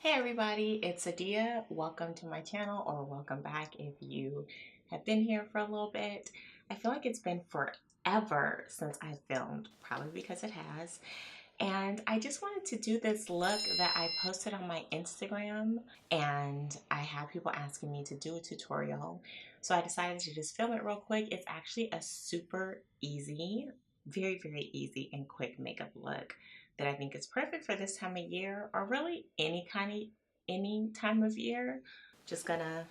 Hey everybody, it's Adia. Welcome to my channel, or welcome back if you have been here for a little bit. I feel like it's been forever since I filmed, probably because it has. And I just wanted to do this look that I posted on my Instagram, and I had people asking me to do a tutorial. So I decided to just film it real quick. It's actually a super easy, very easy and quick makeup look that I think is perfect for this time of year, or really any time of year. Just gonna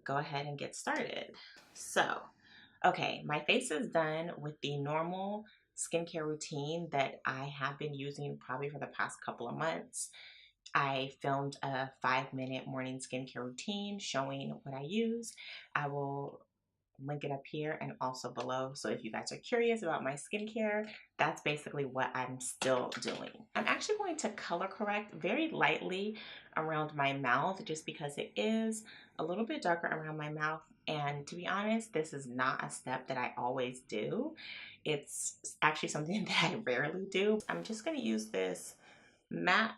go ahead and get started. So, okay, my face is done with the normal skincare routine that I have been using probably for the past couple of months. I filmed a 5-minute morning skincare routine showing what I use. I will link it up here and also below. So if you guys are curious about my skincare, that's basically what I'm still doing. I'm actually going to color correct very lightly around my mouth just because it is a little bit darker around my mouth. And to be honest, this is not a step that I always do. It's actually something that I rarely do. I'm just going to use this MAC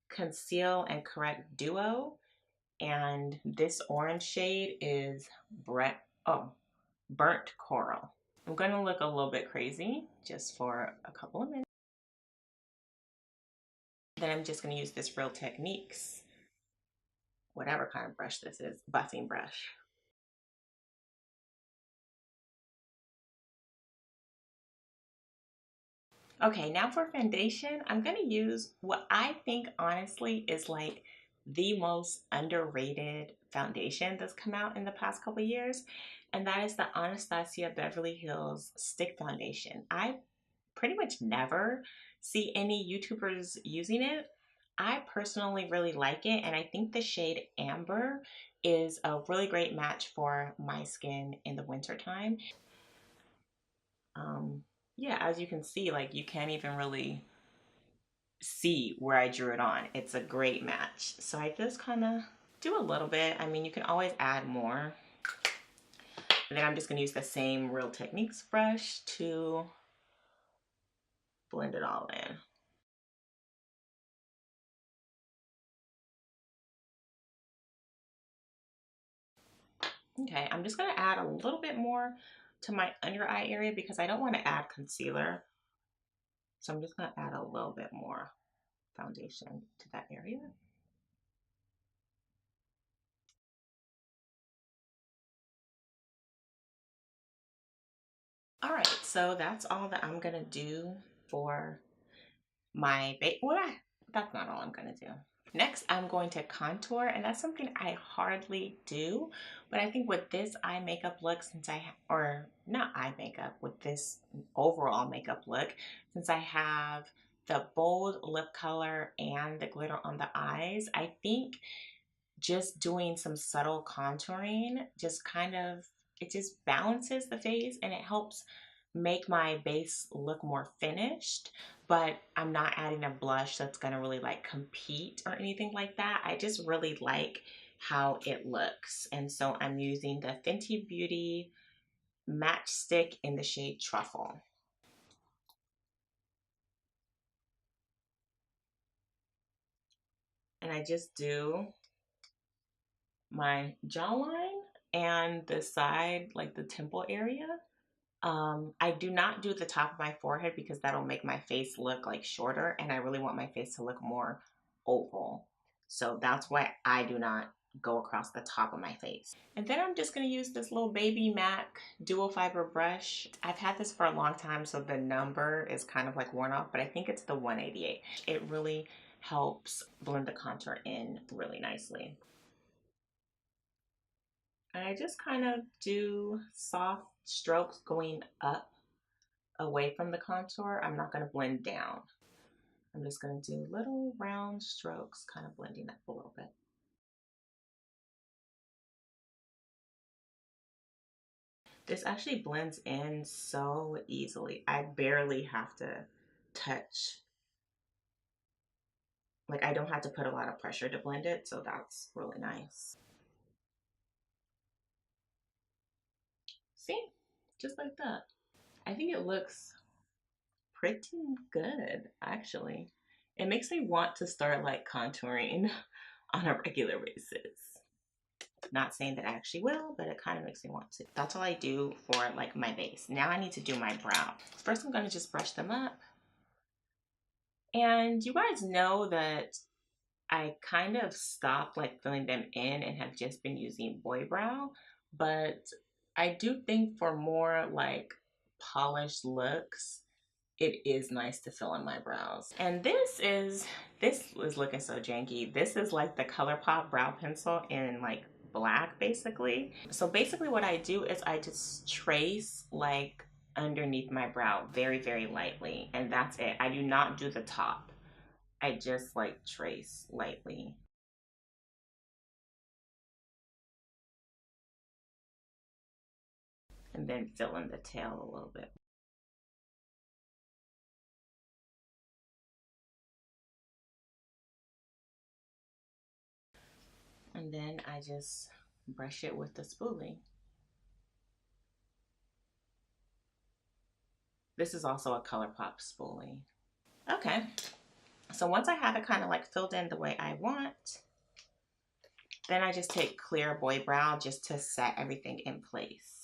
Conceal and Correct Duo. And this orange shade is burnt coral. I'm going to look a little bit crazy just for a couple of minutes. Then I'm just going to use this Real Techniques, whatever kind of brush this is, buffing brush. Okay, now for foundation, I'm going to use what I think honestly is like the most underrated foundation that's come out in the past couple of years, and that is the Anastasia Beverly Hills Stick Foundation. I pretty much never see any YouTubers using it. I personally really like it, and I think the shade Amber is a really great match for my skin in the wintertime. Yeah, as you can see, like you can't even really see where I drew it on. It's a great match. So I just kind of do a little bit. I mean, you can always add more. And then I'm just gonna use the same Real Techniques brush to blend it all in. Okay, I'm just gonna add a little bit more to my under eye area because I don't want to add concealer. So I'm just gonna add a little bit more foundation to that area. All right, so that's all that I'm gonna do for my base. That's not all I'm gonna do. Next, I'm going to contour, and that's something I hardly do. But I think with this eye makeup look, or not eye makeup, with this overall makeup look, since I have the bold lip color and the glitter on the eyes, I think just doing some subtle contouring just it just balances the face and it helps make my base look more finished. But I'm not adding a blush that's gonna really like compete or anything like that. I just really like how it looks. And so I'm using the Fenty Beauty Matchstick in the shade Truffle. And I just do my jawline and the side, like the temple area. I do not do the top of my forehead because that'll make my face look like shorter, and I really want my face to look more oval. So that's why I do not go across the top of my face. And then I'm just gonna use this little baby MAC dual fiber brush. I've had this for a long time, so the number is kind of like worn off, but I think it's the 188. It really helps blend the contour in really nicely. And I just kind of do soft strokes going up away from the contour. I'm not going to blend down. I'm just going to do little round strokes, kind of blending up a little bit. This actually blends in so easily. I barely have to touch. Like, I don't have to put a lot of pressure to blend it, so that's really nice. See? Just like that. I think it looks pretty good, actually. It makes me want to start like contouring on a regular basis. Not saying that I actually will, but it kind of makes me want to. That's all I do for like my base. Now I need to do my brow. First I'm going to just brush them up. And you guys know that I kind of stopped like filling them in and have just been using boy brow, but I do think for more like polished looks, it is nice to fill in my brows. And this is looking so janky. This is like the ColourPop brow pencil in like black basically. So basically what I do is I just trace like underneath my brow very, very lightly, and that's it. I do not do the top. I just like trace lightly. And then fill in the tail a little bit. And then I just brush it with the spoolie. This is also a ColourPop spoolie. Okay, so once I have it kind of like filled in the way I want, then I just take clear boy brow just to set everything in place.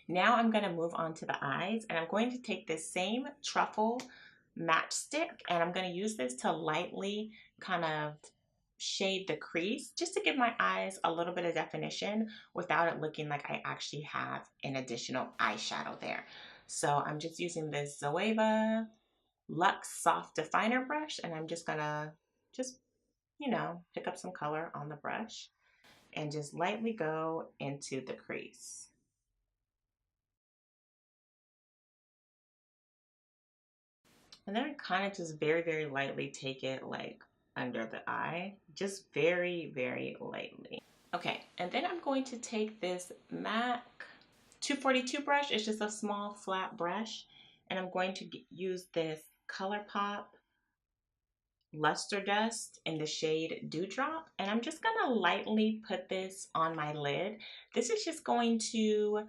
Now I'm going to move on to the eyes, and I'm going to take this same truffle matchstick and I'm going to use this to lightly kind of shade the crease just to give my eyes a little bit of definition without it looking like I actually have an additional eyeshadow there. So I'm just using this Zoeva Luxe Soft Definer brush, and I'm just gonna you know, pick up some color on the brush and just lightly go into the crease. And then I kind of just very, very lightly take it like under the eye, just very, very lightly. Okay, and then I'm going to take this MAC 242 brush. It's just a small flat brush, and I'm going to use this ColourPop Luster Dust in the shade Dewdrop, and I'm just gonna lightly put this on my lid. This is just going to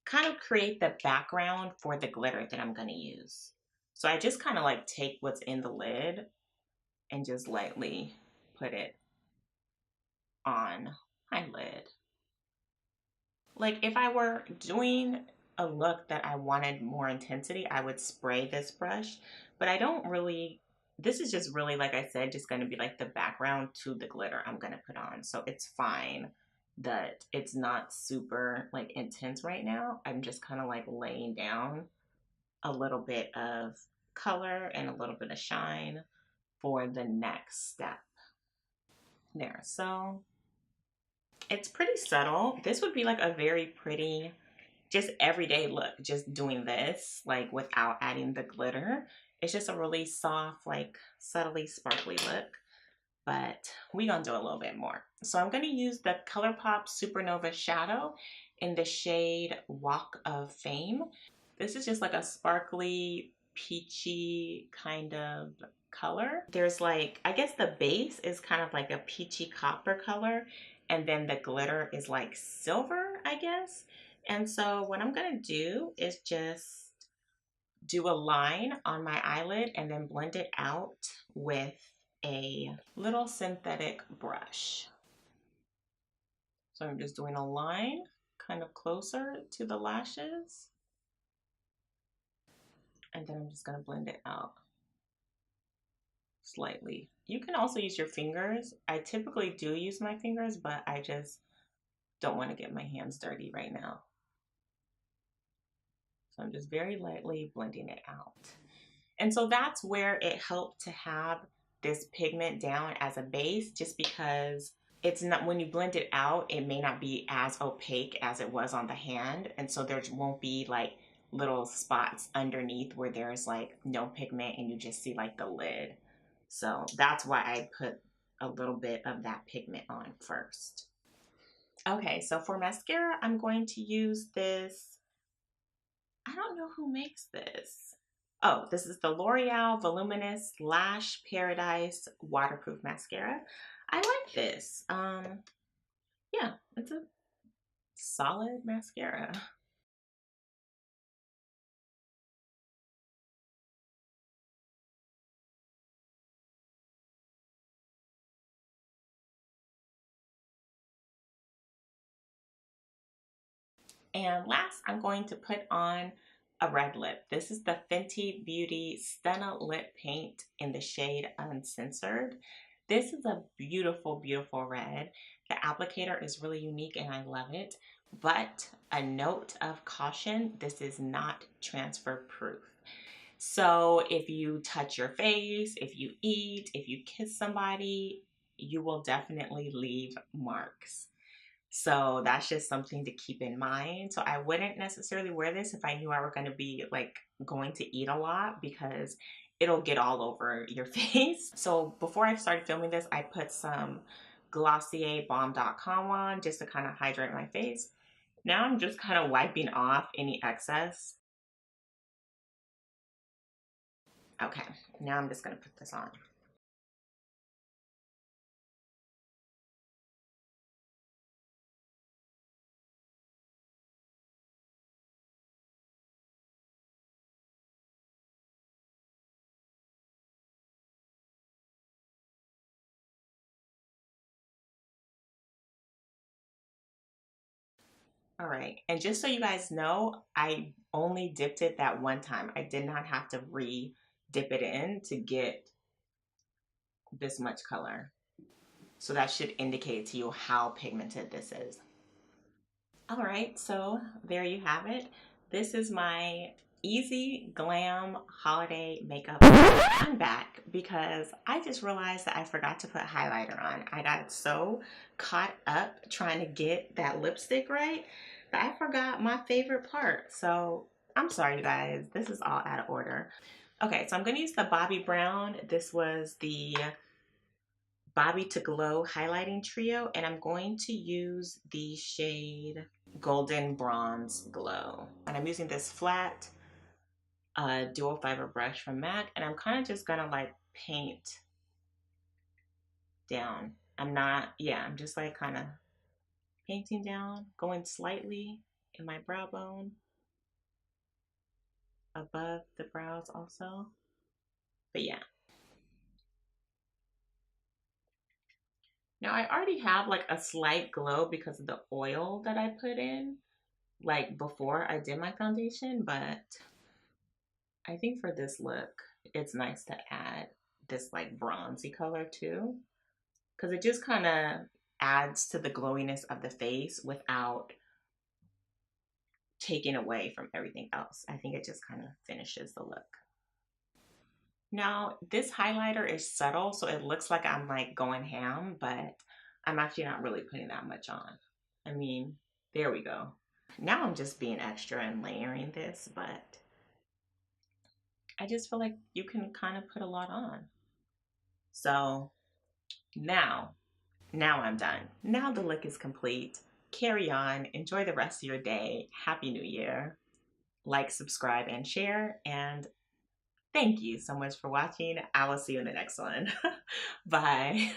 kind of create the background for the glitter that I'm gonna use. So I just kind of like take what's in the lid and just lightly put it on my lid. Like if I were doing a look that I wanted more intensity, I would spray this brush, but I don't really, this is just really, like I said, just going to be like the background to the glitter I'm going to put on. So it's fine that it's not super like intense right now. I'm just kind of like laying down a little bit of color and a little bit of shine for the next step. There, so it's pretty subtle. This would be like a very pretty, just everyday look, just doing this, like without adding the glitter. It's just a really soft, like subtly sparkly look, but we gonna do a little bit more. So I'm gonna use the ColourPop Supernova Shadow in the shade Walk of Fame. This is just like a sparkly, peachy kind of color. There's like, I guess the base is kind of like a peachy copper color, and then the glitter is like silver, I guess. And so what I'm gonna do is just do a line on my eyelid and then blend it out with a little synthetic brush. So I'm just doing a line kind of closer to the lashes, and then I'm just gonna blend it out slightly. You can also use your fingers. I typically do use my fingers, but I just don't want to get my hands dirty right now. So I'm just very lightly blending it out. And so that's where it helped to have this pigment down as a base, just because it's not, when you blend it out, it may not be as opaque as it was on the hand. And so there won't be like little spots underneath where there's like no pigment and you just see like the lid. So that's why I put a little bit of that pigment on first. Okay, so for mascara, I'm going to use this, I don't know who makes this. Oh, this is the L'Oreal Voluminous Lash Paradise Waterproof Mascara. I like this. Yeah, it's solid mascara. And last, I'm going to put on a red lip. This is the Fenty Beauty Stunna Lip Paint in the shade Uncensored. This is a beautiful, beautiful red. The applicator is really unique and I love it. But a note of caution, this is not transfer proof. So if you touch your face, if you eat, if you kiss somebody, you will definitely leave marks. So that's just something to keep in mind. So I wouldn't necessarily wear this if I knew I were going to be like going to eat a lot because it'll get all over your face. So before I started filming this, I put some Glossier Balm.com on just to kind of hydrate my face. Now I'm just kind of wiping off any excess. Okay, now I'm just going to put this on. All right, and just so you guys know, I only dipped it that one time. I did not have to re-dip it in to get this much color. So that should indicate to you how pigmented this is. All right, so there you have it. This is my easy glam holiday makeup. I'm back because I just realized that I forgot to put highlighter on. I got so caught up trying to get that lipstick right that I forgot my favorite part. So I'm sorry, you guys. This is all out of order. Okay, so I'm going to use the Bobbi Brown. This was the Bobbi to Glow highlighting trio, and I'm going to use the shade Golden Bronze Glow. And I'm using this flat dual fiber brush from MAC, and I'm kind of just gonna like paint down. I'm just like kind of painting down, going slightly in my brow bone, above the brows also. But yeah. Now I already have like a slight glow because of the oil that I put in, like before I did my foundation, but I think for this look, it's nice to add this like bronzy color too, because it just kind of adds to the glowiness of the face without taking away from everything else. I think it just kind of finishes the look. Now, this highlighter is subtle, so it looks like I'm like going ham, but I'm actually not really putting that much on. I mean, there we go. Now I'm just being extra and layering this, but I just feel like you can kind of put a lot on. So now I'm done. Now the look is complete. Carry on. Enjoy the rest of your day. Happy New Year. Like, subscribe, and share. And thank you so much for watching. I will see you in the next one. Bye.